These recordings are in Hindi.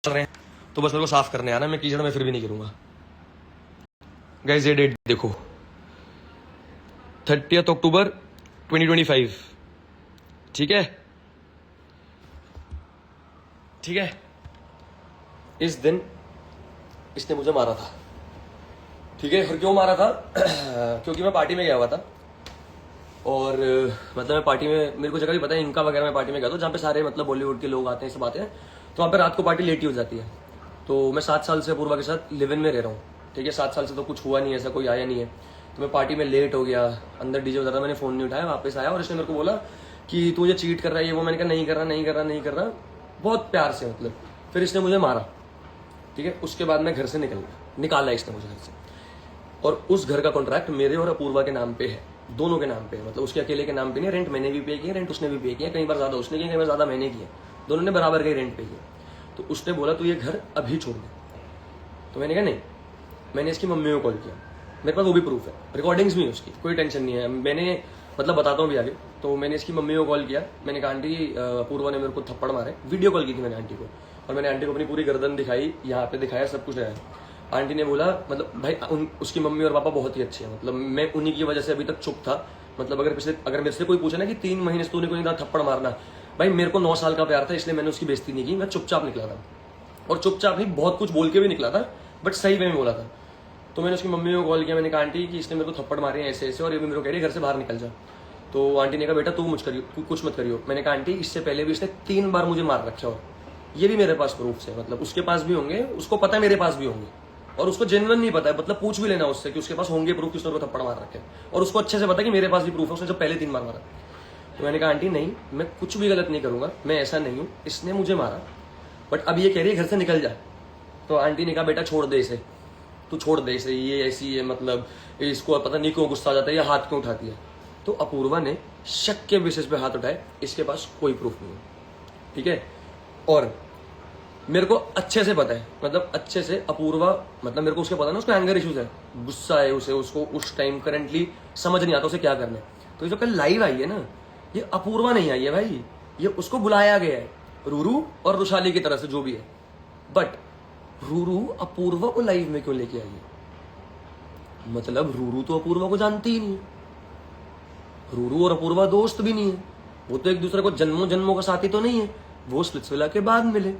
रहे हैं तो बस मेरे को साफ करने आना, मैं कीचड़ में फिर भी नहीं गिरूंगा। गाइस ये डेट देखो, 30 अक्टूबर 2025, ठीक है ठीक है। इस दिन इसने मुझे मारा था, ठीक है। और क्यों मारा था? क्योंकि मैं पार्टी में गया हुआ था और मतलब मैं पार्टी में, मेरे को जगह भी पता है, इनका वगैरह मैं पार्टी में गया था जहाँ पे सारे मतलब बॉलीवुड के लोग आते हैं, सब आते हैं। तो वहाँ पे रात को पार्टी लेट ही हो जाती है। तो मैं 7 साल से अपूर्वा के साथ लिव इन में रह रहा हूँ, ठीक है। 7 साल से तो कुछ हुआ नहीं, ऐसा कोई आया नहीं है। तो मैं पार्टी में लेट हो गया, अंदर डीजे बजा रहा, मैंने फ़ोन नहीं उठाया, वापस आया और इसने मेरे को बोला कि तू मुझे चीट कर रहा है ये वो। मैंने कहा नहीं कर रहा, नहीं कर रहा, नहीं कर रहा, बहुत प्यार से मतलब। फिर इसने मुझे मारा, ठीक है। उसके बाद मैं घर से निकाला इसने मुझे घर से। और उस घर का कॉन्ट्रैक्ट मेरे और अपूर्वा के नाम पे है, दोनों के नाम पे है। मतलब उसके अकेले के नाम पे नहीं, रेंट मैंने भी पे किया, रेंट उसने भी पे किया। कई बार ज्यादा उसने किया, कई बार ज्यादा मैंने किया, दोनों ने बराबर का रेंट पे किया। तो उसने बोला तू ये घर अभी छोड़ दे। तो मैंने कहा नहीं। मैंने इसकी मम्मी को कॉल किया, मेरे पास वो भी प्रूफ है, रिकॉर्डिंग्स भी है उसकी, कोई टेंशन नहीं है। मैंने मतलब बताता हूँ भी आगे। तो मैंने इसकी मम्मी को कॉल किया, मैंने कहा आंटी अपूर्वा ने मेरे को थप्पड़ मारे। वीडियो कॉल की थी मैंने आंटी को, और मैंने आंटी को अपनी पूरी गर्दन दिखाई, यहाँ पे दिखाया, सब कुछ है। आंटी ने बोला मतलब भाई उसकी मम्मी और पापा बहुत ही अच्छे हैं, मतलब मैं उन्हीं की वजह से अभी तक चुप था। मतलब अगर मेरे से कोई पूछे ना कि 3 महीने से तूने कोई नहीं थप्पड़ मारना, भाई मेरे को 9 साल का प्यार था, इसलिए मैंने उसकी बेइज्जती नहीं की, मैं चुपचाप निकला था। और चुपचाप ही बहुत कुछ बोल के भी निकला था, बट सही वे में बोला था। तो मैंने उसकी मम्मी को कॉल किया, मैंने कहा आंटी कि इसने मेरे को थप्पड़ मारे हैं ऐसे ऐसे, और ये भी मेरे को कह रही है घर से बाहर निकल जा। तो आंटी ने कहा बेटा तू कुछ मत करियो। मैंने कहा आंटी इससे पहले भी इसने 3 बार मुझे मार रखा, और ये भी मेरे पास प्रूफ है। मतलब उसके पास भी होंगे, उसको पता है मेरे पास भी होंगे, और उसको जेन्युइन नहीं पता है। मतलब पूछ भी लेना उससे कि उसके पास होंगे प्रूफ किसने उसको थप्पड़ मार रखे, और उसको अच्छे से पता है कि मेरे पास भी प्रूफ है, उसने जब पहले 3 बार मारा। तो मैंने कहा आंटी नहीं, मैं कुछ भी गलत नहीं करूंगा, मैं ऐसा नहीं हूँ, इसने मुझे मारा, बट अब ये कह रही है घर से निकल जा। तो आंटी ने कहा बेटा छोड़ दे इसे, तू छोड़ दे इसे, ये ऐसी है, मतलब इसको पता नहीं क्यों गुस्सा आ जाता है या हाथ क्यों उठाती है। तो अपूर्वा ने शक के बेसिस पे हाथ उठाए, इसके पास कोई प्रूफ नहीं है, ठीक है। और मेरे को अच्छे से पता है, मतलब अच्छे से अपूर्वा, मतलब मेरे को उसके पता है ना, उसको एंगर इश्यूज है, गुस्सा है उसे, उसको उस टाइम करंटली समझ नहीं आता उसे क्या करना है। तो ये जो कल लाइव आई है ना, ये अपूर्वा नहीं आई है भाई, ये उसको बुलाया गया है रूरू और रुशाली की तरफ से, जो भी है। बट रूरू अपूर्वा को लाइव में क्यों लेके आई है? मतलब रूरू तो अपूर्वा को जानती ही नहीं है, रूरू और अपूर्वा दोस्त भी नहीं है, वो तो एक दूसरे को जन्मों जन्मों का साथी तो नहीं है, वो स्प्लिट्सविला के बाद मिले।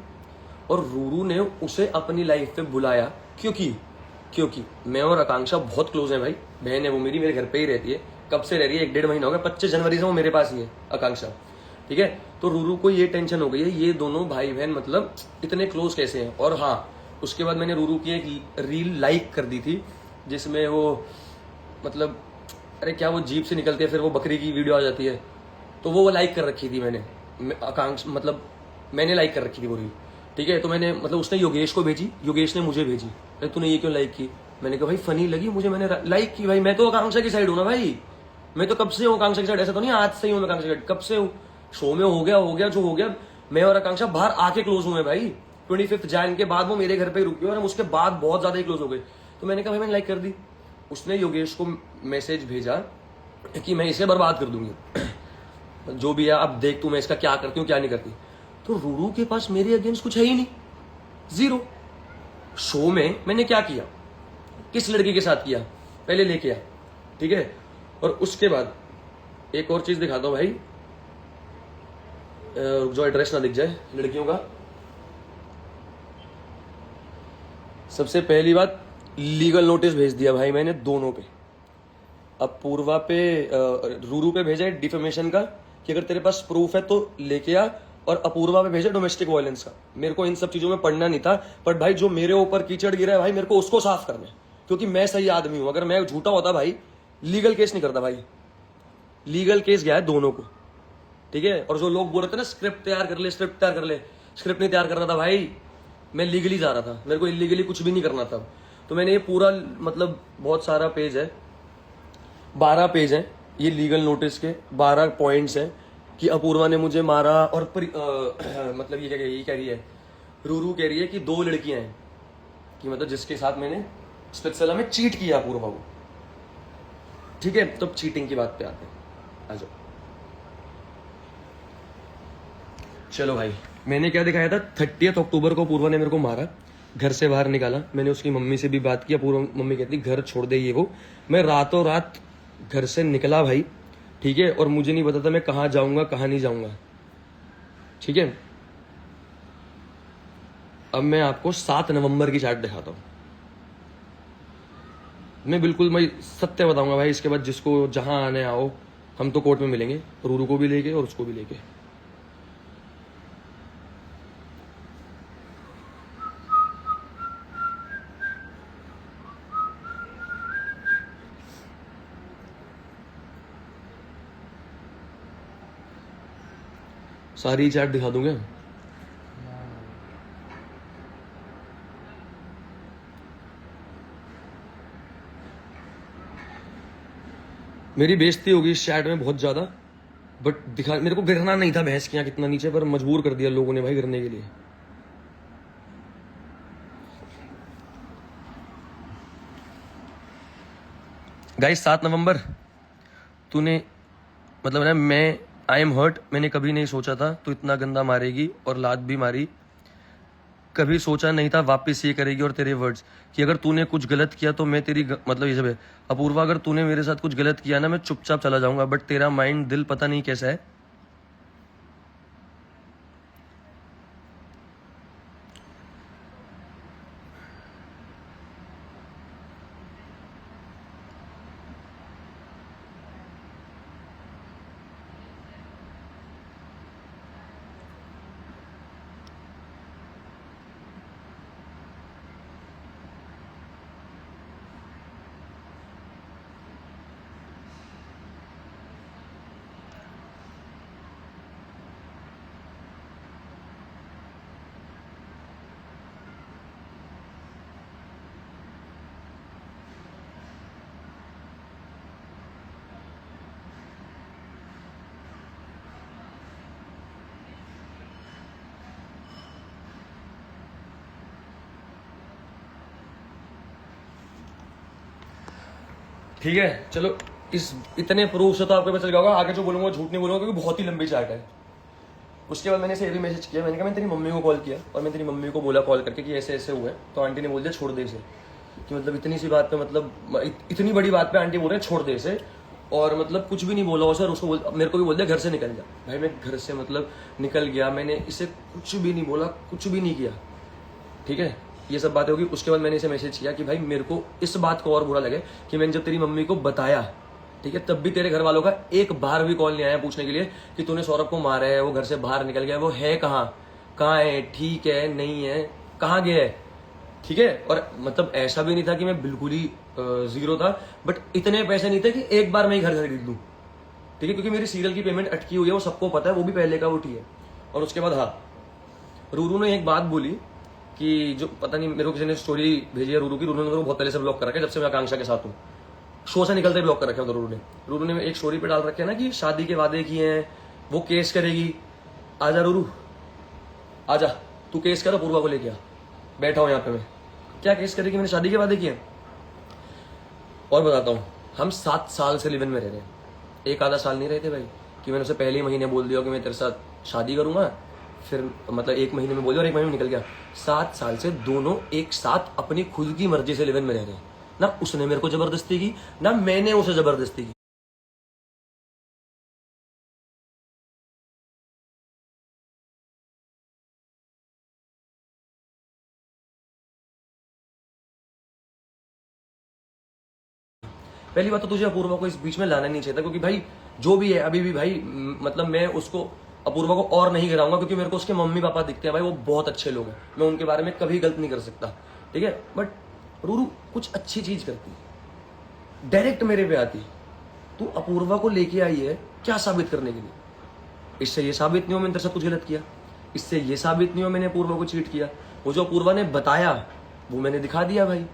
और रूरू ने उसे अपनी लाइफ पे बुलाया क्योंकि मैं और आकांक्षा बहुत क्लोज है भाई, बहन है वो मेरे घर पे ही रहती है, कब से रह रही है, 1-1.5 महीना हो गया, 25 जनवरी से वो मेरे पास ही है आकांक्षा, ठीक है। तो रूरू को ये टेंशन हो गई है, ये दोनों भाई बहन मतलब इतने क्लोज कैसे हैं। और हाँ, उसके बाद मैंने रूरू की एक रील लाइक कर दी थी, जिसमें वो मतलब अरे क्या वो जीप से निकलती है, फिर वो बकरी की वीडियो आ जाती है, तो वो लाइक कर रखी थी मैंने, आकांक्षा मतलब मैंने लाइक कर रखी थी वो रील, ठीक है। तो मैंने मतलब उसने योगेश को भेजी, योगेश ने मुझे भेजी, अरे तूने ये क्यों लाइक की? मैंने कहा भाई फनी लगी मुझे, मैंने लाइक की। भाई मैं तो आकांक्षा की साइड हूँ ना भाई, मैं तो कब से हूँ आकांक्षा की साइड, ऐसा तो नहीं आज से ही हूँ मैं आकांक्षा की साइड, कब से हूँ। शो में हो गया जो हो गया, मैं और आकांक्षा बाहर आके क्लोज हुए भाई। 25 जैन के बाद वो मेरे घर पे रुकी और हम उसके बाद बहुत ज्यादा ही क्लोज हो गए। तो मैंने कहा भाई मैंने लाइक कर दी। उसने योगेश को मैसेज भेजा कि मैं इसे बर्बाद कर दूंगी, जो भी है अब देख तू मैं इसका क्या करती हूँ क्या नहीं करती। तो रूरू के पास मेरे अगेंस्ट कुछ है ही नहीं, जीरो। शो में मैंने क्या किया, किस लड़की के साथ किया, पहले लेके आ, ठीक है। और उसके बाद एक और चीज दिखाता हूं भाई, जो एड्रेस ना दिख जाए लड़कियों का। सबसे पहली बात, लीगल नोटिस भेज दिया भाई मैंने दोनों पे, अपूर्वा पे, रूरू पे भेजा है डिफेमेशन का कि अगर तेरे पास प्रूफ है तो लेके आ, और अपूर्वा पे भेजा डोमेस्टिक वायलेंस का। मेरे को इन सब चीजों में पढ़ना नहीं था, बट भाई जो मेरे ऊपर कीचड़ गिरा है भाई, मेरे को उसको साफ करना है, क्योंकि मैं सही आदमी हूं। अगर मैं झूठा होता भाई लीगल केस नहीं करता भाई, लीगल केस गया है दोनों को, ठीक है। और जो लोग बोल रहे थे ना स्क्रिप्ट तैयार कर ले, स्क्रिप्ट नहीं तैयार कर रहा था भाई, मैं लीगली जा रहा था, मेरे को इलीगली कुछ भी नहीं करना था। तो मैंने ये पूरा मतलब बहुत सारा पेज है, 12 पेज है ये लीगल नोटिस के, 12 पॉइंट्स है कि अपूर्वा ने मुझे मारा। और मतलब ये कह रही है, रूरू कह रही है कि 2 लड़कियां हैं, कि मतलब जिसके साथ मैंने स्पिट्सविला में चीट किया अपूर्वा को, ठीक है। तो चीटिंग की बात पे आते हैं, आ जाओ। चलो भाई मैंने क्या दिखाया था, 30 अक्टूबर को पूर्वा ने मेरे को मारा, घर से बाहर निकाला। मैंने उसकी मम्मी से भी बात किया, पूर्वा मम्मी कहती घर छोड़ दे ये वो। मैं रातों रात घर से निकला भाई, ठीक है, और मुझे नहीं पता था मैं कहाँ जाऊंगा कहाँ नहीं जाऊंगा, ठीक है। अब मैं आपको 7 नवंबर की चार्ट दिखाता हूँ। मैं सत्य बताऊंगा भाई, इसके बाद जिसको जहां आने आओ, हम तो कोर्ट में मिलेंगे, रूरू को भी लेके और उसको भी लेके। सारी चार्ट दिखा दूंगा। मेरी बेइज्जती होगी इस चैट में बहुत ज्यादा, बट दिखा, मेरे को गिरना नहीं था भैंस के यहाँ कितना नीचे, पर मजबूर कर दिया लोगों ने भाई गिरने के लिए। गाइस 7 नवंबर तूने, मतलब ना, मैं आई एम हर्ट। मैंने कभी नहीं सोचा था तू इतना गंदा मारेगी, और लात भी मारी। कभी सोचा नहीं था वापस ये करेगी। और तेरे वर्ड्स कि अगर तूने कुछ गलत किया तो मैं मतलब ये सब है। अपूर्वा, अगर तूने मेरे साथ कुछ गलत किया ना, मैं चुपचाप चला जाऊंगा, बट तेरा माइंड दिल पता नहीं कैसा है। ठीक है, चलो, इस इतने प्रूफ से तो आपको पता चल गया होगा। आगे जो बोलूंगा झूठ नहीं बोलूंगा, क्योंकि बहुत ही लंबी चार्ट है। उसके बाद मैंने इसे भी मैसेज किया, मैंने कहा मैं तेरी मम्मी को कॉल किया, और मैं तेरी मम्मी को बोला कॉल करके कि ऐसे ऐसे हुआ है। तो आंटी ने बोल दिया छोड़ दे इसे, कि मतलब इतनी सी बात पे, मतलब इतनी बड़ी बात पे आंटी बोल रहे हैं छोड़ दे इसे। और मतलब कुछ भी नहीं बोला उसे, और उसको मेरे को भी बोल दिया घर से निकल जा। भाई मैं घर से मतलब निकल गया, मैंने इसे कुछ भी नहीं बोला, कुछ भी नहीं किया, ठीक है। ये सब बातें होगी। उसके बाद मैंने इसे मैसेज किया कि भाई मेरे को इस बात को और बुरा लगे कि मैंने जब तेरी मम्मी को बताया, ठीक है, तब भी तेरे घर वालों का एक बार भी कॉल नहीं आया पूछने के लिए कि तूने सौरभ को मारा है, वो घर से बाहर निकल गया, वो है कहाँ है, ठीक है नहीं है, कहाँ गया है, ठीक है। और मतलब ऐसा भी नहीं था कि मैं बिल्कुल ही जीरो था, बट इतने पैसे नहीं थे कि एक बार मैं ही घर खरीद लूं, ठीक है, क्योंकि मेरी सीरियल की पेमेंट अटकी हुई है, वो सबको पता है, वो भी पहले का उठी है। और उसके बाद हाँ, रूरू ने एक बात बोली कि जो पता नहीं, मेरे को किसी ने स्टोरी भेजी है रूरू की। रूरू ने मेरे को बहुत पहले से ब्लॉक कर रखा है, जब से मैं आकांक्षा के साथ हूँ, शो से निकलते ब्लॉक कर रखे हैं। रूरू ने एक स्टोरी पे डाल रखे है ना कि शादी के वादे किए हैं, वो केस करेगी। आजा रूरू, आजा, तू केस कर, पूर्वा को लेके आ, बैठा हूं यहाँ पे मैं। क्या केस करेगी, मैंने शादी के वादे किए। और बताता हूँ, हम 7 साल से लिव इन में रह रहे हैं, एक आधा साल नहीं रहते भाई। कि मैंने उसे पहले ही महीने बोल दिया कि मैं तेरे साथ शादी करूंगा, फिर मतलब 1 महीने में बोल दिया और 1 महीने में निकल गया। 7 साल से दोनों एक साथ अपनी खुद की मर्जी से लिव इन में रह रहे हैं। ना उसने मेरे को जबरदस्ती की, ना मैंने उसे जबरदस्ती की। पहली बात तो तुझे अपूर्वा को इस बीच में लाना नहीं चाहिए था, क्योंकि भाई जो भी है अभी भी भाई, मतलब मैं उसको, अपूर्वा को और नहीं गिराऊंगा, क्योंकि मेरे को उसके मम्मी पापा दिखते हैं भाई, वो बहुत अच्छे लोग हैं, मैं उनके बारे में कभी गलत नहीं कर सकता, ठीक है। बट रूरू कुछ अच्छी चीज करती, डायरेक्ट मेरे पे आती। तू अपूर्वा को लेके आई है क्या साबित करने के लिए? इससे ये साबित नहीं हो मैंने तेरे साथ कुछ गलत किया, इससे ये साबित नहीं हो मैंने अपूर्वा को चीट किया। वो जो अपूर्वा ने बताया वो मैंने दिखा दिया भाई।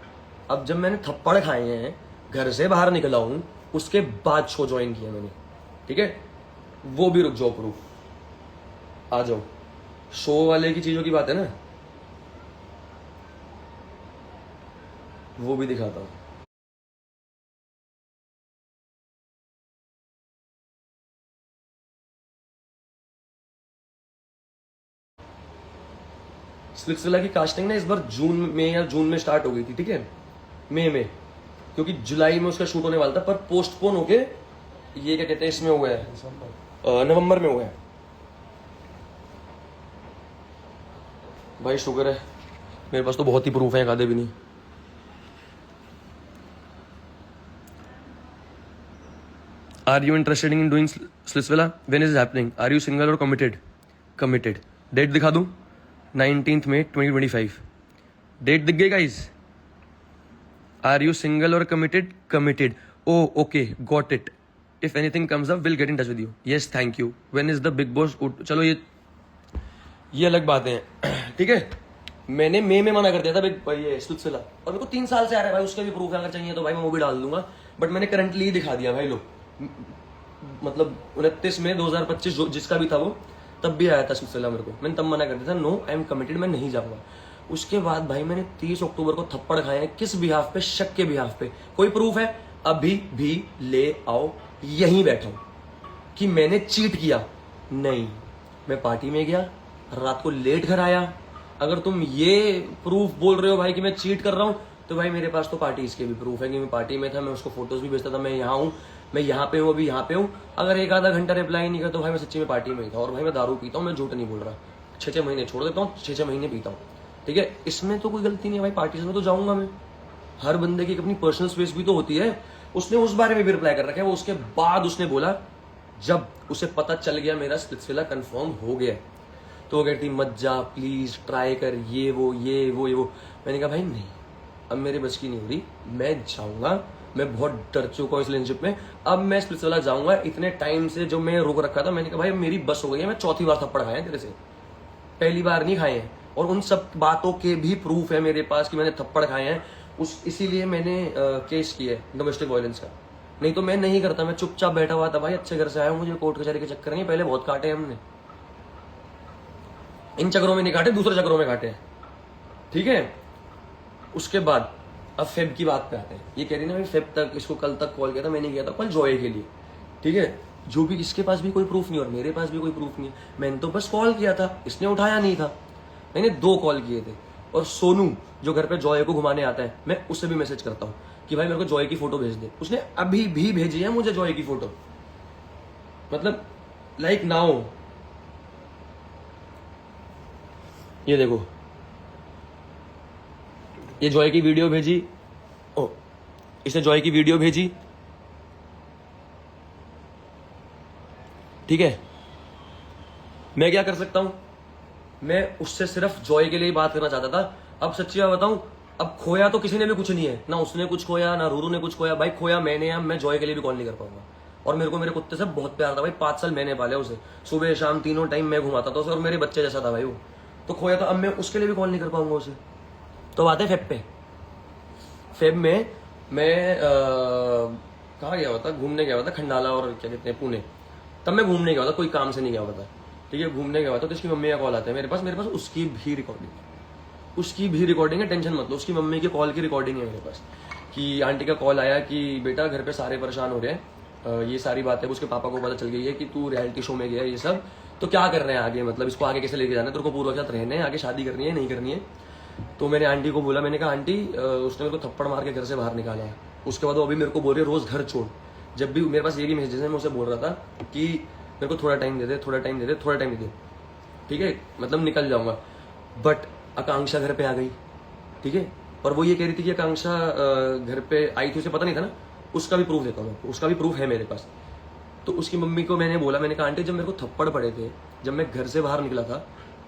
अब जब मैंने थप्पड़ खाए हैं, घर से बाहर निकला हूं, उसके बाद शो ज्वाइन किया मैंने, ठीक है। वो भी रुक जाओ, प्रूफ आ जाओ, शो वाले की चीजों की बात है ना, वो भी दिखाता हूं। स्प्लिट्सविला की कास्टिंग ना इस बार जून में या जून में स्टार्ट हो गई थी, ठीक है, मई में, क्योंकि जुलाई में उसका शूट होने वाला था, पर पोस्टपोन होके ये क्या कहते हैं इसमें हुआ है, नवंबर में हुआ है। भाई शुक्र है मेरे पास तो बहुत ही प्रूफ है, आधे भी नहीं। Are you interested in doing Splitsvilla? When is it happening? Are you single or committed? Committed. Date दिखा दूं? 19 मई 2025। डेट दिख गई guys? Are you single or committed? Committed. Oh okay, got it. If anything comes up will get in touch with you. Yes thank you. When is the Bigg Boss? चलो ये अलग बातें हैं, ठीक है। मैंने मई में मना कर दिया था ये स्प्लिट्सविला, और मेरे को 3 साल से आ रहा है भाई, उसके भी प्रूफ अगर चाहिए तो भाई मैं वो भी डाल दूंगा, बट मैंने करंटली दिखा दिया भाई। लोग मतलब 29 में 2025 जिसका भी था वो, तब भी आया था स्प्लिट्सविला मेरे को, मैंने तब मना कर दिया था, नो आई एम कमिटेड, मैं नहीं जाऊंगा। उसके बाद भाई मैंने 30 अक्टूबर को थप्पड़ खाए हैं, किस बिहाफ पे? शक के बिहाफ पे। कोई प्रूफ है? अभी भी ले आओ, यहीं बैठा हूं कि मैंने चीट किया। नहीं, मैं पार्टी में गया, रात को लेट घर आया। अगर तुम ये प्रूफ बोल रहे हो भाई कि मैं चीट कर रहा हूं, तो भाई मेरे पास तो पार्टी इसके भी प्रूफ है कि मैं पार्टी में था, मैं उसको फोटोज भी भेजता था, मैं यहाँ हूँ, मैं यहाँ पे हूँ, अभी यहाँ पे हूँ। अगर एक आधा घंटा रिप्लाई नहीं करता तो भाई मैं सच्ची में पार्टी में ही था। और भाई मैं दारू पीता हूँ, मैं झूठ नहीं बोल रहा। 6-6 महीने छोड़ देता हूँ, 6-6 महीने पीता हूँ, ठीक है। इसमें तो कोई गलती नहीं है भाई, पार्टी में तो जाऊंगा मैं। हर बंदे की अपनी पर्सनल स्पेस भी तो होती है। उसने उस बारे में भी रिप्लाई कर रखा है। वो उसके बाद उसने बोला, जब उसे पता चल गया मेरा स्प्लिट्सविला कंफर्म हो गया, तो वो कहती मत जा प्लीज, ट्राई कर, ये वो ये वो ये वो। मैंने कहा भाई नहीं, अब मेरे बस की नहीं हो रही, मैं जाऊंगा। मैं बहुत डर चुका हूँ इस रिलेशनशिप में, अब मैं स्प्लिट्सविला जाऊंगा। इतने टाइम से जो मैं रुक रखा था, मैंने कहा भाई मेरी बस हो गई है, मैं चौथी बार थप्पड़ खाए हैं तेरे से, पहली बार नहीं खाए हैं। और उन सब बातों के भी प्रूफ है मेरे पास कि मैंने थप्पड़ खाए हैं। इसीलिए मैंने केस किया है डोमेस्टिक वायलेंस का, नहीं तो मैं नहीं करता। मैं चुपचाप बैठा हुआ था भाई, अच्छे घर से आया हूँ, मुझे कोर्ट कचहरी के चक्कर नहीं, पहले बहुत काटे हमने, इन चक्करों में नहीं काटे, दूसरे चक्करों में काटे, ठीक है। उसके बाद अब फेब की बात पे आते हैं। ये कह रही ना भाई फेब तक, इसको कल तक कॉल किया था, मैंने किया था कल जॉय के लिए, ठीक है। जो भी इसके पास भी कोई प्रूफ नहीं और मेरे पास भी कोई प्रूफ नहीं है। मैंने तो बस कॉल किया था, इसने उठाया नहीं था। मैंने 2 कॉल किए थे। और सोनू जो घर पे जॉय को घुमाने आता है, मैं उससे भी मैसेज करता हूँ कि भाई मेरे को जॉय की फोटो भेज दे। उसने अभी भी भेजी है मुझे जॉय की फोटो, मतलब लाइक नाउ। ये देखो, ये जॉय की वीडियो भेजी। ओ, इसने जॉय की वीडियो भेजी, ठीक है। मैं क्या कर सकता हूं? मैं उससे सिर्फ जॉय के लिए बात करना चाहता था। अब सच्ची बात बताऊं, अब खोया तो किसी ने भी कुछ नहीं है, ना उसने कुछ खोया ना रूरू ने कुछ खोया। भाई खोया मैंने, अब मैं जॉय के लिए भी कॉल नहीं कर पाऊंगा। और मेरे को मेरे कुत्ते से बहुत प्यार था भाई, 5 साल मैंने पाले उसे, सुबह शाम तीनों टाइम मैं घुमाता था उसे, और मेरे बच्चे जैसा था भाई वो। तो खोया तो अब मैं उसके लिए भी कॉल नहीं कर पाऊंगा उसे। तो बात है फेब पे। फेब में मैं कहाँ गया हुआ था? घूमने गया हुआ था, खंडाला और क्या कहते हैं पुणे। तब मैं घूमने गया हुआ था, कोई काम से नहीं गया हुआ था, ठीक है। घूमने गया हुआ था तो इसकी मम्मी का कॉल आता है मेरे पास उसकी भी रिकॉर्डिंग है, टेंशन मत लो। उसकी मम्मी के कॉल की रिकॉर्डिंग है मेरे पास, कि आंटी का कॉल आया कि बेटा घर पे सारे परेशान हो रहे हैं, ये सारी बातें उसके पापा को पता चल गई है कि तू रियलिटी शो में गया, ये सब तो क्या कर रहे हैं आगे, मतलब इसको आगे कैसे लेके जाना है, तेरे को पूर्व के साथ रहने हैं, आगे शादी करनी है नहीं करनी है। तो मैंने आंटी को बोला, मैंने कहा आंटी उसने मेरे को थप्पड़ मार के घर से बाहर निकाला है। उसके बाद वो अभी मेरे को बोल रही है रोज घर छोड़। जब भी मेरे पास ये भी मैसेजेस है, मैं उसे बोल रहा था कि मेरे को थोड़ा टाइम दे दे, थोड़ा टाइम दे दे, थोड़ा टाइम दे दे, ठीक है, मतलब निकल जाऊंगा। बट आकांक्षा घर पे आ गई, ठीक है। और वो ये कह रही थी कि आकांक्षा घर पे आई थी, उसे पता नहीं था ना। उसका भी प्रूफ देता हूँ, उसका भी प्रूफ है मेरे पास। तो उसकी मम्मी को मैंने बोला, मैंने कहा आंटी जब मेरे को थप्पड़ पड़े थे, जब मैं घर से बाहर निकला था,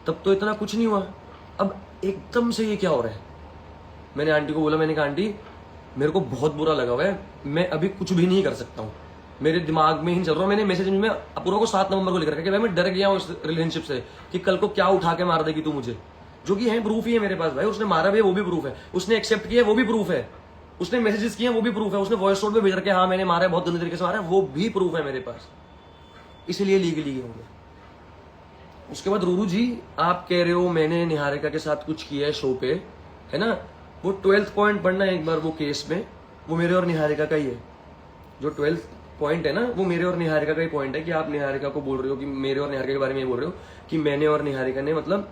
तब तो इतना कुछ नहीं हुआ, अब एकदम से ये क्या हो रहा है। मैंने आंटी को बोला, मैंने कहा आंटी मेरे को बहुत बुरा लगा हुआ है, मैं अभी कुछ भी नहीं कर सकता हूँ, मेरे दिमाग में ही नहीं चल रहा। मैंने मैसेज में अपूर्वा को 7 नवंबर को लिख रखा है कि भाई मैं डर गया हूँ इस रिलेशनशिप से कि कल को क्या उठा के मार देगी तू मुझे, जो कि है प्रूफ ही है मेरे पास भाई। उसने मारा भी है वो भी प्रूफ है, उसने एक्सेप्ट किया वो भी प्रूफ है, उसने मैसेजेस किए वो भी प्रूफ है, उसने वॉइस नोट में भेज रखे हाँ मैंने मारा है, बहुत गंदे तरीके से मारा है, वो भी प्रूफ है मेरे पास। इसलिए लीगली हो गया। उसके बाद रूरू जी आप कह रहे हो मैंने निहारिका के साथ कुछ किया है शो पे, है ना, वो 12th पॉइंट पढ़ना एक बार वो केस में, वो मेरे और निहारिका का ही है। जो 12th पॉइंट है ना, वो मेरे और निहारिका का ही पॉइंट है कि आप निहारिका को बोल रहे हो कि मेरे और निहारिका के बारे में ये बोल रहे हो कि मैंने और निहारिका ने मतलब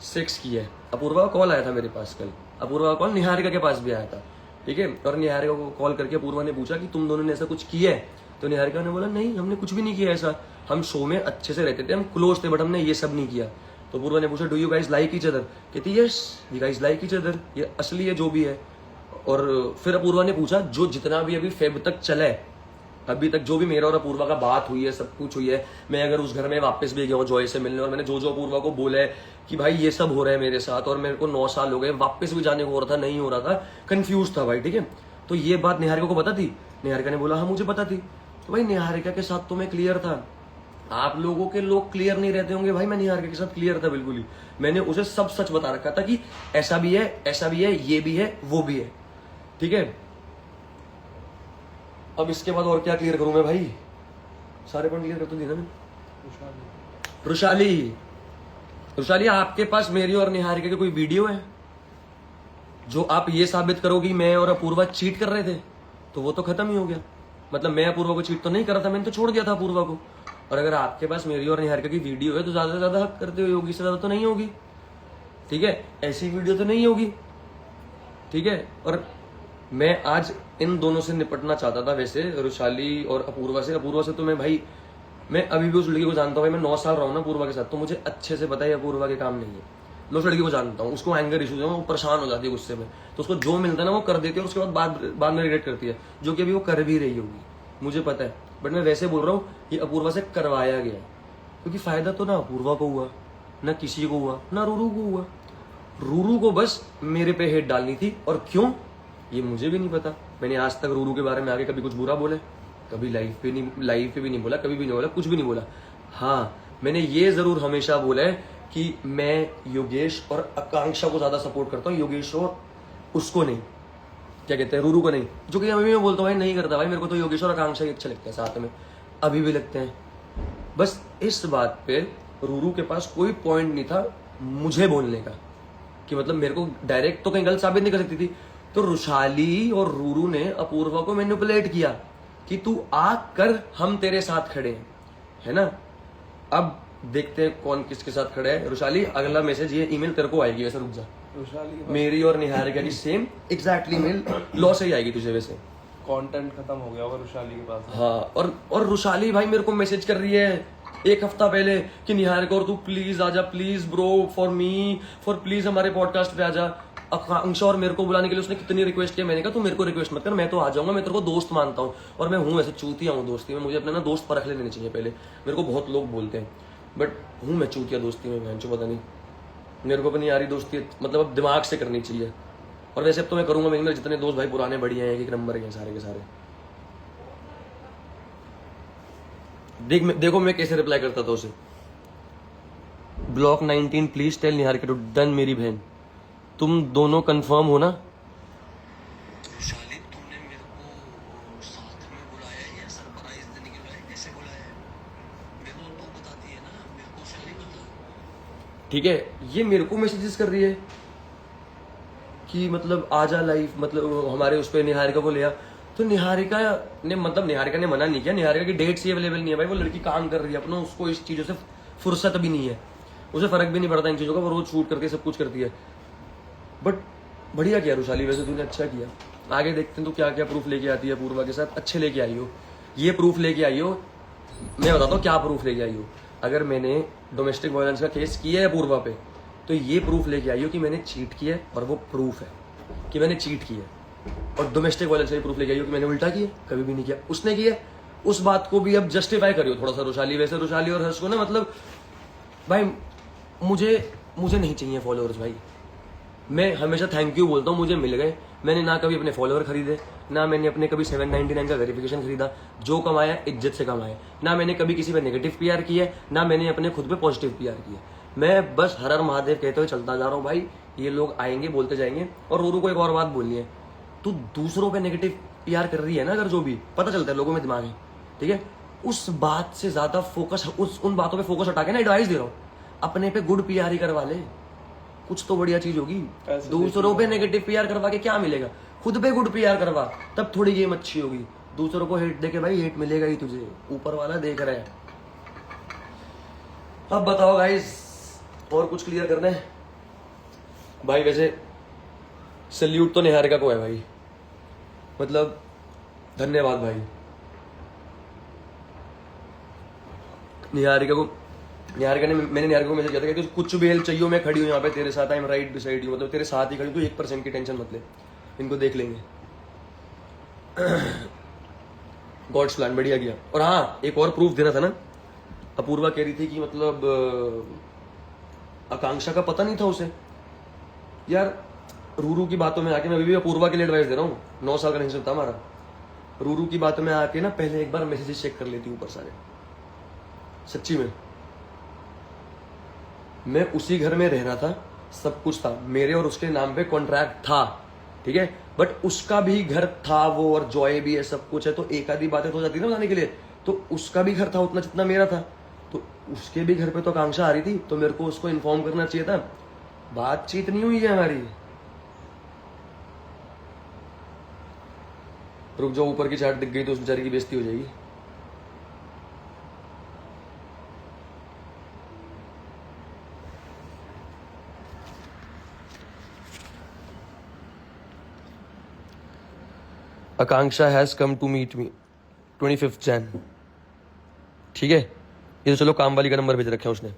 सेक्स किया है। अपूर्वा का कॉल आया था मेरे पास कल, अपूर्वा का कॉल निहारिका के पास भी आया था, ठीक है। और निहारिका को कॉल करके अपूर्वा ने पूछा कि तुम दोनों ने ऐसा कुछ किया है, तो निहारिका ने बोला नहीं हमने कुछ भी नहीं किया ऐसा, हम शो में अच्छे से रहते थे, हम क्लोज थे, बट हमने ये सब नहीं किया। तो अपूर्वा ने पूछा do you guys like each other, कहती yes we guys like each other, ये असली है जो भी है। और फिर अपूर्वा ने पूछा जो जितना भी अभी फेब तक चला है, अभी तक जो भी मेरा और अपूर्वा का बात हुई है, सब कुछ हुई है, मैं अगर उस घर में वापस भी गया हूँ जॉय से मिलने, और मैंने जो जो अपूर्वा को बोला है कि भाई ये सब हो रहा है मेरे साथ, और मेरे को 9 साल हो गए, वापस भी जाने को हो रहा था, नहीं हो रहा था, कंफ्यूज था भाई, ठीक है। तो ये बात निहारिका को पता थी, निहारिका ने बोला हाँ मुझे पता थी। तो भाई निहारिका के साथ तो मैं क्लियर था, आप लोगों के लोग क्लियर नहीं रहते होंगे, भाई मैं निहारिका के साथ क्लियर था बिल्कुल ही। मैंने उसे सब सच बता रखा था कि ऐसा भी है, ऐसा भी है, ये भी है, वो भी है, ठीक है। अब इसके बाद और क्या क्लियर करूं मैं भाई, सारे पॉइंट क्लियर कर तो दिए ना मैंने। रुशाली आपके पास मेरी और निहारिका की कोई वीडियो है जो आप ये साबित करो कि मैं और अपूर्वा चीट कर रहे थे, तो वो तो खत्म ही हो गया। मतलब मैं अपूर्वा को चीट तो नहीं कर रहा था, मैंने तो छोड़ दिया था अपूर्वा को। और अगर आपके पास मेरी और निहारिका की वीडियो है तो ज्यादा से ज्यादा हक करते हुए होगी, इससे ज्यादा तो नहीं होगी, ठीक है। ऐसी वीडियो तो नहीं होगी, ठीक है। और मैं आज इन दोनों से निपटना चाहता था वैसे, रुशाली और अपूर्वा से। अपूर्वा से तो मैं भाई, मैं अभी भी उस लड़की को जानता हूँ भाई, मैं 9 साल रहा हूँ ना अपूर्वा के साथ, तो मुझे अच्छे से पता है अपूर्वा के काम नहीं है। मैं उस लड़की को जानता हूँ, उसको एंगर इशूज है, वो परेशान हो जाती है गुस्से में, तो उसको जो मिलता है ना वो कर देती है, और उसके बाद में रिग्रेट करती है, जो कि अभी वो कर भी रही होगी, मुझे पता है। बट मैं वैसे बोल रहा हूँ ये अपूर्वा से करवाया गया, क्योंकि फायदा तो ना अपूर्वा को हुआ, ना किसी को हुआ, ना रूरू को हुआ। रूरू को बस मेरे पे हेट डालनी थी, और क्यों ये मुझे भी नहीं पता। मैंने आज तक रूरू के बारे में आगे कभी कुछ बुरा बोले, कभी लाइव पे भी नहीं बोला, कभी भी नहीं बोला, कुछ भी नहीं बोला। हाँ मैंने ये जरूर हमेशा बोला है कि मैं योगेश और आकांक्षा को ज्यादा सपोर्ट करता हूँ, योगेश और उसको नहीं, क्या कहते हैं, रूरू को नहीं, जो कि अभी मैं बोलता हूँ भाई नहीं करता भाई, मेरे को तो योगेश और आकांक्षा ही अच्छे लगते हैं, साथ में अभी भी लगते हैं। बस इस बात पे रूरू के पास कोई पॉइंट नहीं था मुझे बोलने का, कि मतलब मेरे को डायरेक्ट तो कहीं गलत साबित नहीं कर सकती थी। तो रुशाली और रूरू ने अपूर्वा को मैनिपुलेट किया कि तू आ कर, हम तेरे साथ खड़े हैं, है ना। अब देखते हैं कौन किसके साथ खड़े है। रुशाली अगला मैसेज, ये ईमेल तेरे को आएगी वैसे, रुक जा। मेरी और निहारिका की सेम एग्जैक्टली मेल लॉ से ही आएगी तुझे वैसे। कंटेंट खत्म हो गया होगा रुशाली के पास। हाँ, और रुशाली भाई मेरे को मैसेज कर रही है 1 हफ्ता पहले कि निहारिका और तू प्लीज आजा, प्लीज ब्रो, फॉर प्लीज हमारे पॉडकास्ट पे आजा। आकांक्षा और मेरे को बुलाने के लिए उसने कितनी रिक्वेस्ट किया, मैंने कहा तू मेरे को रिक्वेस्ट मत कर, मैं तो आ जाऊंगा, मैं तेरे को दोस्त मानता हूँ, और मैं हूँ वैसे चूतिया हूँ दोस्ती में, मुझे अपने ना दोस्त परख लेने चाहिए पहले। मेरे को बहुत लोग बोलते हैं, बट हूँ मैं चूतिया दोस्ती में, बहन चो पता नहीं, मेरे को अपनी यारी दोस्ती मतलब अब दिमाग से करनी चाहिए। और वैसे अब तो मैं करूंगा, मेरे जितने दोस्त भाई पुराने बढ़िया हैं, एक नंबर के सारे के सारे। देखो मैं कैसे रिप्लाई करता था उसे। Block 19 please tell Niharika to done. मेरी बहन तुम दोनों कंफर्म हो ना? तुमने मेरे को साथ में बुलाया या सरप्राइज देने के लिए कैसे बुलाया है? मेरे को तो बताती है ना, मेरे को उसका नहीं पता। ठीक है, ये मेरे को मैसेजेस कर रही है कि मतलब आजा लाइव, मतलब हमारे उस पर निहारिका को लिया। तो निहारिका ने मना नहीं किया, निहारिका की डेट्स ही अवेलेबल नहीं है भाई, वो लड़की काम कर रही है अपना, उसको इस चीज़ों से फुर्सत भी नहीं है, उसे फर्क भी नहीं पड़ता इन चीज़ों का, वो रोज शूट करती है, सब कुछ करती है। बट बढ़िया किया रुशाली, वैसे तूने अच्छा किया। आगे देखते हैं तो क्या क्या प्रूफ लेके आती है पूर्वा के साथ, अच्छे लेके आई हो, ये प्रूफ लेके आई हो। मैं बताता हूँ क्या प्रूफ लेके आई हो। अगर मैंने डोमेस्टिक वायलेंस का केस किया है पूर्वा पे, तो ये प्रूफ लेके आई हो कि मैंने चीट किया है, और वो प्रूफ है कि मैंने चीट किया है। और डोमेस्टिक वायलेंस का प्रूफ लेके आई हो कि मैंने उल्टा किया, कभी भी नहीं किया, उसने किया। उस बात को भी अब जस्टिफाई करियो थोड़ा सा रुशाली। वैसे रुशाली और हर्ष को ना, मतलब भाई मुझे नहीं चाहिए फॉलोअर्स भाई, मैं हमेशा थैंक यू बोलता हूँ, मुझे मिल गए। मैंने ना कभी अपने फॉलोअर खरीदे, ना मैंने अपने कभी 799 का वेरिफिकेशन खरीदा, जो कमाया इज्जत से कमाया। ना मैंने कभी किसी पे नेगेटिव पीआर किया, ना मैंने अपने खुद पे पॉजिटिव पीआर किया। मैं बस हर हर महादेव कहते हुए चलता जा रहा हूँ भाई। ये लोग आएंगे, बोलते जाएंगे। और रूरू को एक और बात बोलनी है, तू दूसरों पे नेगेटिव पीआर कर रही है ना, अगर जो भी पता चलता है लोगों में दिमाग है, ठीक है, उस बात से ज्यादा फोकस, उन बातों पे फोकस हटा के ना, एडवाइस दे रहा हूँ, अपने पे गुड पीआर ही करवा ले, कुछ तो बढ़िया चीज होगी। दूसरों पे नेगेटिव पीआर करवा के क्या मिलेगा? खुद पे गुड पीआर करवा, तब थोड़ी गेम अच्छी होगी। दूसरों को हेट देके भाई हेट मिलेगा ही तुझे, ऊपर वाला देख रहा है। अब बताओ गाइस, और कुछ क्लियर करना है? भाई वैसे सल्यूट तो निहारिका को है भाई, मतलब धन्यवाद भाई निहारिका को। निहारिका ने मैंने निहारिका को मैसेज किया था कि कुछ भी हेल्प चाहिए हो मैं खड़ी हूँ यहाँ पे तेरे साथ, I am right beside you, मतलब तेरे साथ ही खड़ी हूँ, तो 1% की टेंशन मत ले, इनको देख लेंगे। गॉड्स प्लान बढ़िया किया। और हाँ एक और प्रूफ देना था ना, अपूर्वा कह रही थी कि मतलब आकांक्षा का पता नहीं था उसे। यार रूरू की बातों में आके, मैं अभी भी अपूर्वा के लिए एडवाइस दे रहा हूँ, 9 साल का रिलेशनशिप था हमारा। रूरू की बातों में आके ना पहले एक बार मैसेजेस चेक कर लेती ऊपर सारे, सच्ची में। मैं उसी घर में रह रहा था, सब कुछ था, मेरे और उसके नाम पे कॉन्ट्रैक्ट था, ठीक है, बट उसका भी घर था वो, और जॉय भी है, सब कुछ है, तो एक आधी बातें तो हो जाती है ना बताने के लिए। तो उसका भी घर था उतना जितना मेरा था, तो उसके भी घर पे तो आकांक्षा आ रही थी, तो मेरे को उसको इन्फॉर्म करना चाहिए था। बातचीत नहीं हुई है हमारी। रुक जाओ, ऊपर की चैट दिख गई तो उस बेचारी की बेइज्जती हो जाएगी। Akanksha has come to meet me 25 Jan, ठीक है। ये तो चलो काम वाली का नंबर भेज रखे हैं उसने,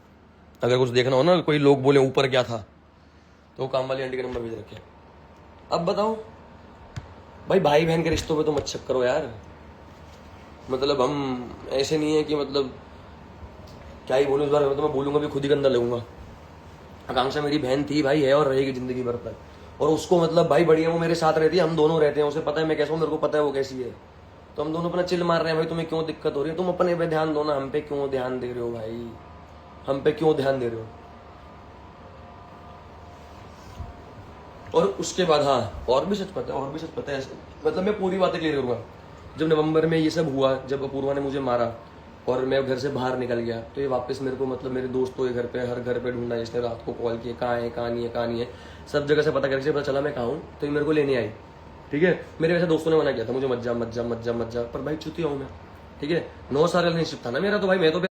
अगर कुछ देखना हो ना, कोई लोग बोले ऊपर क्या था, तो काम वाली आंटी का नंबर भेज रखे हैं। अब बताओ भाई, भाई बहन के रिश्तों पे तो मत शक करो यार, मतलब हम ऐसे नहीं है कि मतलब क्या ही बोलूं, इस बार तो मैं बोलूंगा भी खुद ही गंदा लगूंगा। आकांक्षा मेरी बहन थी भाई, है और रहेगी जिंदगी भर तक, और उसको मतलब भाई बढ़िया वो मेरे साथ रहती है, हम दोनों रहते हैं, उसे पता है मैं कैसा हूँ, मेरे को पता है वो कैसी है, तो हम दोनों अपना चिल मार रहे हैं। भाई तुम्हें क्यों दिक्कत हो रही है, तुम अपने पे ध्यान दो ना, हम पे क्यों ध्यान दे रहे हो भाई, हम पे क्यों ध्यान दे रहे हो। और उसके बाद हाँ और भी सच पता है, और भी सच पता है ऐसे, मतलब मैं पूरी बातें क्लियर करूंगा। जब नवंबर में ये सब हुआ, जब अपूर्वा ने मुझे मारा और मैं घर से बाहर निकल गया, तो ये वापस मेरे को मतलब मेरे दोस्तों के घर पे, हर घर पे ढूंढा, इसने रात को कॉल किया, कहाँ है कहाँ नहीं है कहाँ नहीं है, सब जगह से पता करके पता चला मैं कहाँ हूँ, तो ये मेरे को लेने आई, ठीक है। मेरे वैसे दोस्तों ने मना किया था मुझे, मत जा मत जा मत जा मत जा, पर भाई चुतिया हूँ मैं, ठीक है। 9 साल का रिलेशनशिप था ना मेरा, तो भाई मैं तो प्यार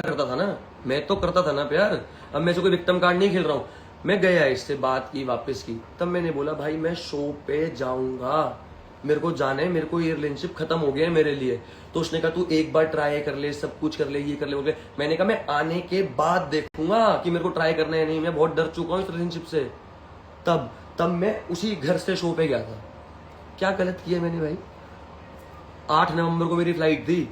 करता था ना, मैं तो करता था ना प्यार। अब मैं से कोई विक्टिम कार्ड नहीं खेल रहा हूँ। मैं गया, इससे बात की, वापस की, तब मैंने बोला भाई मैं शो पे जाऊंगा, मेरे को जाना है, मेरे को ये रिलेशनशिप खत्म हो गया है मेरे लिए। तो उसने कहा तू एक बार ट्राई कर ले, सब कुछ कर ले, ये कर ले, बोले। मैंने कहा मैं आने के बाद देखूंगा कि मेरे को ट्राई करना है नहीं, मैं बहुत डर चुका हूँ इस रिलेशनशिप से। तब मैं उसी घर से शो पे गया था। क्या गलत किया मैंने भाई। 8 नवंबर को मेरी फ्लाइट थी,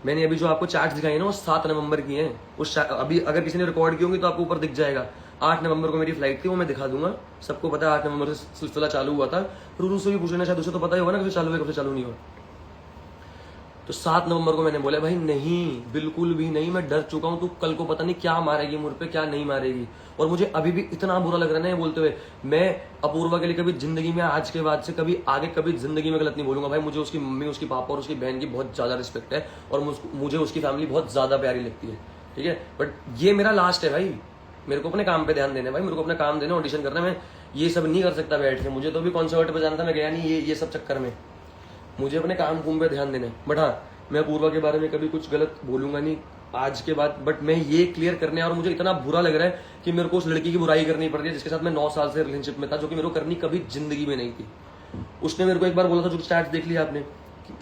मैंने अभी जो आपको चार्ट दिखाई ना वो 7 नवंबर की है, उस अभी अगर किसी ने रिकॉर्ड की होंगी तो आपको ऊपर दिख जाएगा। 8 नवंबर को मेरी फ्लाइट थी, वो मैं दिखा दूंगा, सबको पता है 8 नवंबर से सिलसिला चालू हुआ था। रूरू से भी पूछ लेना, शायद उसे तो पता ही होगा ना कब से चालू है कब से चालू नहीं हो। तो 7 नवंबर को मैंने बोला भाई नहीं, बिल्कुल भी नहीं, मैं डर चुका हूं, तू कल को पता नहीं क्या मारेगी मुझ पे, क्या नहीं मारेगी। और मुझे अभी भी इतना बुरा लग रहा है ना ये बोलते हुए। मैं अपूर्वा के लिए कभी जिंदगी में, आज के बाद से कभी आगे कभी जिंदगी में गलत नहीं बोलूंगा भाई। मुझे उसकी मम्मी, उसकी पापा और उसकी बहन की बहुत ज्यादा रिस्पेक्ट है, और मुझे उसकी फैमिली बहुत ज्यादा प्यारी लगती है, ठीक है। बट ये मेरा लास्ट है भाई, मेरे को अपने काम पे ध्यान देना भाई, मेरे को अपना काम देना, ऑडिशन करना। मैं ये सब नहीं कर सकता बैठ के, मुझे तो भी कॉन्सर्ट पे जाना था, मैं गया नहीं ये सब चक्कर में, मुझे अपने काम कुम पे ध्यान देना है। बट हाँ मैं अपूर्वा के बारे में कभी कुछ गलत बोलूंगा नहीं आज के बाद। बट मैं ये क्लियर करने, और मुझे इतना बुरा लग रहा है कि मेरे को उस लड़की की बुराई करनी पड़ रही है जिसके साथ मैं 9 साल से रिलेशनशिप में था, जो कि मेरे को करनी कभी जिंदगी में नहीं थी। उसने मेरे को एक बार बोला था, जो स्टैट्स देख लिया आपने,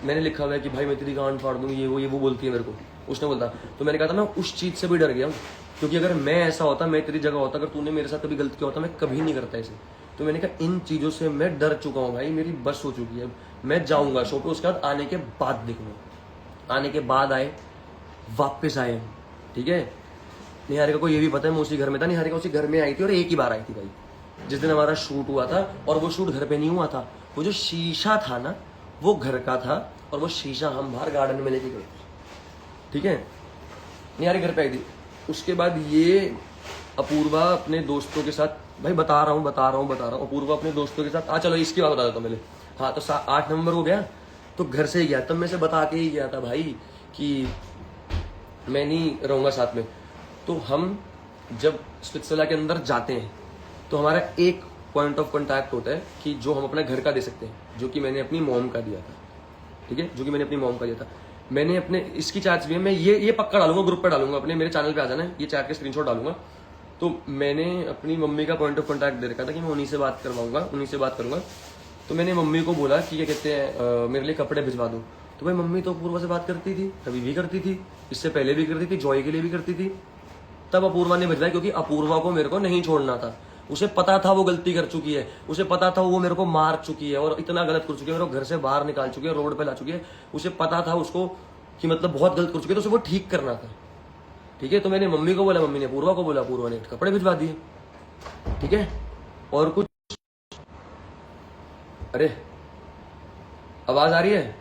मैंने लिखा हुआ है कि भाई मैं तेरी गांड फाड़ दूंगी, ये वो बोलती है मेरे को, उसने बोलता। तो मैंने कहा था मैं उस चीज से भी डर गया हूँ, क्योंकि अगर मैं ऐसा होता, मैं तेरी जगह होता, अगर तूने मेरे साथ कभी गलत किया होता, मैं कभी नहीं करता इसे। तो मैंने कहा इन चीजों से मैं डर चुका हूँ भाई, मेरी बस हो चुकी है। मैं जाऊंगा शो पे, उसके बाद आने के बाद देखूंगा, आने के बाद आए, वापस आए, ठीक है। निहारिका को ये भी पता है मैं उसी घर में था, निहारिका उसी घर में आई थी, और एक ही बार आई थी भाई, जिस दिन हमारा शूट हुआ था। और वो शूट घर पे नहीं हुआ था, वो जो शीशा था ना वो घर का था, और वो शीशा हम बाहर गार्डन में लेके गए, ठीक है। निहारिका घर पे आई थी। उसके बाद ये अपूर्वा अपने दोस्तों के साथ, भाई बता रहा हूँ, अपूर्वा अपने दोस्तों के साथ, चलो इसकी बात बता देता हूँ पहले। हाँ तो 8 नवंबर को गया, तो घर से ही गया, तब मैं से बता के ही गया था भाई कि मैं नहीं रहूंगा साथ में। तो हम जब स्पिट्सविला के अंदर जाते हैं तो हमारा एक पॉइंट ऑफ कॉन्टैक्ट होता है कि जो हम अपने घर का दे सकते हैं, जो कि मैंने अपनी मॉम का दिया था, ठीक है, जो कि मैंने अपनी मॉम का दिया था। मैंने अपने इसकी चैट्स भी है, मैं ये पक्का डालूंगा, ग्रुप पे डालूंगा, अपने मेरे चैनल पे आ जाना है, ये चैट के स्क्रीनशॉट डालूंगा। तो मैंने अपनी मम्मी का पॉइंट ऑफ कॉन्टैक्ट दे रखा था कि मैं उन्हीं से बात करवाऊंगा, उन्हीं से बात करूंगा। तो मैंने मम्मी को बोला कि क्या कहते हैं मेरे लिए कपड़े भिजवा दो। तो भाई मम्मी तो अपूर्वा से बात करती थी, कभी भी करती थी, इससे पहले भी करती थी, जॉय के लिए भी करती थी। तब अपूर्वा ने भिजवाया क्योंकि अपूर्वा को मेरे को नहीं छोड़ना था। उसे पता था वो गलती कर चुकी है, उसे पता था वो मेरे को मार चुकी है और इतना गलत कर चुकी है, मेरे को घर से बाहर निकाल चुकी है, रोड पे ला चुकी है। उसे पता था उसको कि मतलब बहुत गलत कर चुकी है, तो उसे वो ठीक करना था। ठीक है, तो मैंने मम्मी को बोला, मम्मी ने अपूर्वा को बोला, अपूर्वा ने कपड़े भिजवा दिए। ठीक है, और कुछ। अरे आवाज आ रही है?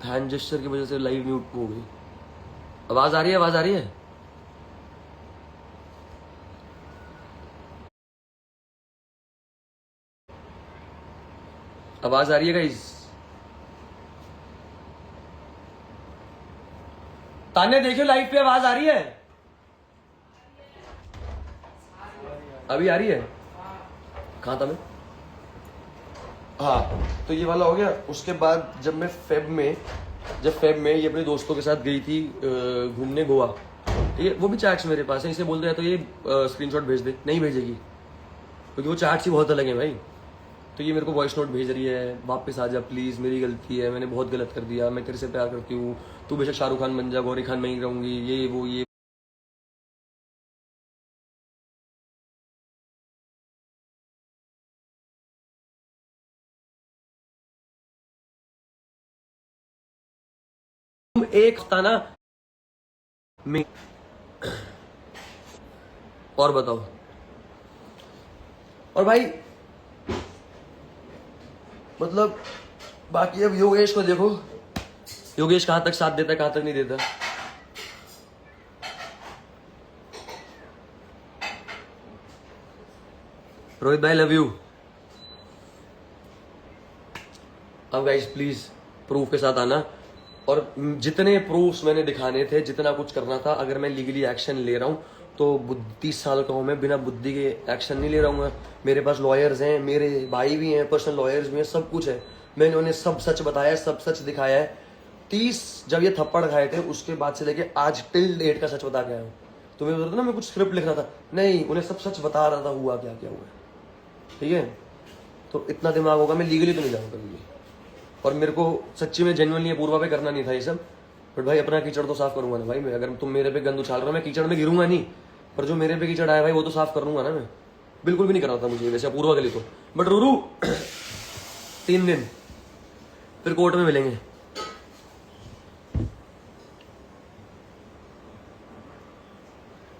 हैंड जेस्चर की वजह से लाइव म्यूट हो गई। आवाज आ रही है? आवाज आ रही है? आवाज आ रही है गाइस? ताने देखियो लाइव पे आवाज आ रही है? अभी आ रही है? कहाँ था मैं? हाँ, तो ये वाला हो गया। उसके बाद जब मैं फेब में ये अपने दोस्तों के साथ गई थी घूमने गोवा। ठीक है, वो भी चैट्स मेरे पास है, इसे बोल रहा है तो ये स्क्रीनशॉट भेज दे, नहीं भेजेगी क्योंकि वो चैट्स ही बहुत अलग है भाई। तो ये मेरे को वॉइस नोट भेज रही है, वापस आ जा प्लीज, मेरी गलती है, मैंने बहुत गलत कर दिया, मैं तेरे से प्यार करती हूँ, तू बेशक शाहरुख खान बन जा, गौरी खान में ही रहूंगी, ये वो ये। तुम एक हफ्ता ना मैं और बताओ। और भाई मतलब बाकी अब योगेश को देखो, योगेश कहां तक साथ देता है, कहां तक नहीं देता। रोहित भाई लव यू। अब गाइस प्लीज प्रूफ के साथ आना, और जितने प्रूफ्स मैंने दिखाने थे, जितना कुछ करना था, अगर मैं लीगली एक्शन ले रहा हूँ तो 30 साल का हूं मैं, बिना बुद्धि के एक्शन नहीं ले रहा हूँ। मेरे पास लॉयर्स हैं, मेरे भाई भी हैं, पर्सनल लॉयर्स भी हैं, सब कुछ है। मैंने उन्हें सब सच बताया, सब सच दिखाया है। 30 जब ये थप्पड़ खाए थे उसके बाद से लेके आज टिल डेट का सच बता के आया हूँ। तो मैं बोलता ना मैं कुछ स्क्रिप्ट लिख रहा था, नहीं, उन्हें सब सच बता रहा था हुआ क्या क्या हुआ। ठीक है, तो इतना दिमाग होगा, मैं लीगली तो नहीं जाऊँगा कभी भी। और मेरे को सच्ची में जेन्युइनली अपूर्वा पे करना नहीं था ये सब, बट भाई अपना कीचड़ तो साफ करूंगा ना भाई मैं। अगर तुम मेरे पे गंद उछाल रहे हो, मैं कीचड़ में गिरूंगा नहीं, पर जो मेरे पे कीचड़ आया भाई वो तो साफ करूंगा ना मैं। बिल्कुल भी नहीं करना था मुझे वैसे अपूर्वा के लिए तो। बट रूरू 3 दिन फिर कोर्ट में मिलेंगे।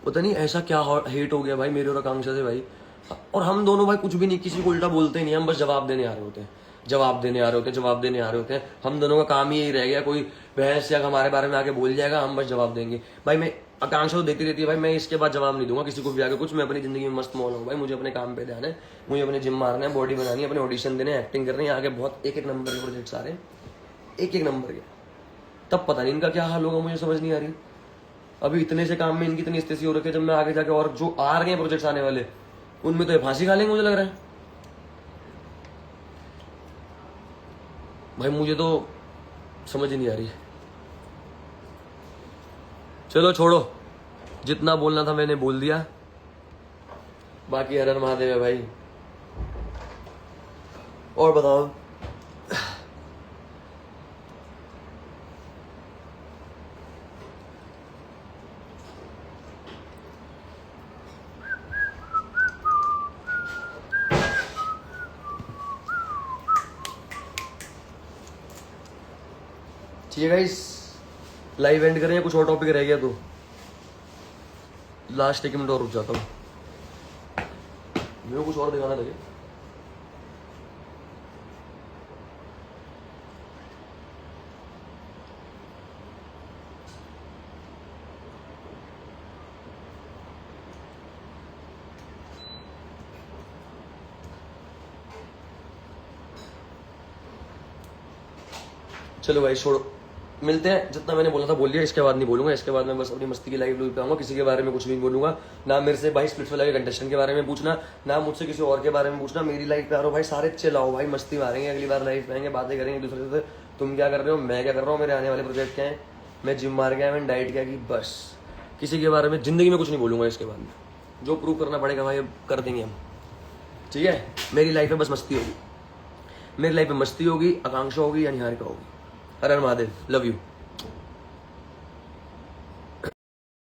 पता नहीं ऐसा क्या हेट हो गया भाई मेरे और आकांक्षा से भाई। और हम दोनों भाई कुछ भी नहीं, किसी को उल्टा बोलते ही नहीं, हम बस जवाब देने आ रहे होते हैं, जवाब देने आ रहे होते हैं, जवाब देने आ रहे होते हैं। हम दोनों का काम ही यही रह गया, कोई बहस या हमारे बारे में आके बोल जाएगा, हम बस जवाब देंगे। भाई मैं आकांक्षा तो देती रहती है भाई, मैं इसके बाद जवाब नहीं दूंगा किसी को भी आगे कुछ। मैं अपनी जिंदगी में मस्त मौल हूँ भाई, मुझे अपने काम पे ध्यान है, मुझे अपने जिम मारना है, बॉडी बनानी है, अपने ऑडिशन देने, एक्टिंग करनी है, आगे बहुत एक नंबर के प्रोजेक्ट्स आ रहे हैं, एक नंबर के। तब पता नहीं इनका क्या हाल होगा, मुझे समझ नहीं आ रही। अभी इतने से काम में इनकी इतनी स्थिति हो रखी है, जब मैं आगे जाके और जो आ रहे हैं प्रोजेक्ट्स आने वाले, उनमें तो ये फांसी खा लेंगे मुझे लग रहा है भाई। मुझे तो समझ ही नहीं आ रही। चलो छोड़ो, जितना बोलना था मैंने बोल दिया। बाकी हर हर महादेव है भाई। और बताओ। ठीक है गाइस, लाइव एंड करें या कुछ और टॉपिक रह गया तो? लास्ट 1 मिनट और रुक जाता हूँ, मेरे को कुछ और दिखाना था। चलो भाई छोड़ो, मिलते हैं। जितना मैंने बोला था बोल दिया, इसके बाद नहीं बोलूंगा। इसके बाद मैं बस अपनी मस्ती की लाइव पे आऊंगा, किसी के बारे में कुछ नहीं बोलूंगा। ना मेरे से भाई स्प्लिट्स वाला के कंटेस्टेंट के बारे में पूछना, ना मुझसे किसी और के बारे में पूछना। मेरी लाइफ पे आ रहा हो भाई, सारे चिल्लाओ भाई, मस्ती मारेंगे, अगली बार लाइव पे आएंगे, बातें करेंगे दूसरे से। तुम क्या कर रहे हो, मैं क्या कर रहा हूँ, मेरे आने वाले प्रोजेक्ट क्या है, मैं जिम मार गया, मैंने डाइट क्या की, बस किसी के बारे में जिंदगी में कुछ नहीं बोलूंगा इसके बाद में। जो प्रूव करना पड़ेगा भाई अब कर देंगे हम, ठीक है। मेरी लाइफ में बस मस्ती होगी, मेरी लाइफ में मस्ती होगी, आकांक्षा होगी या निहारिका होगी। हर हर महादेव, लव यू।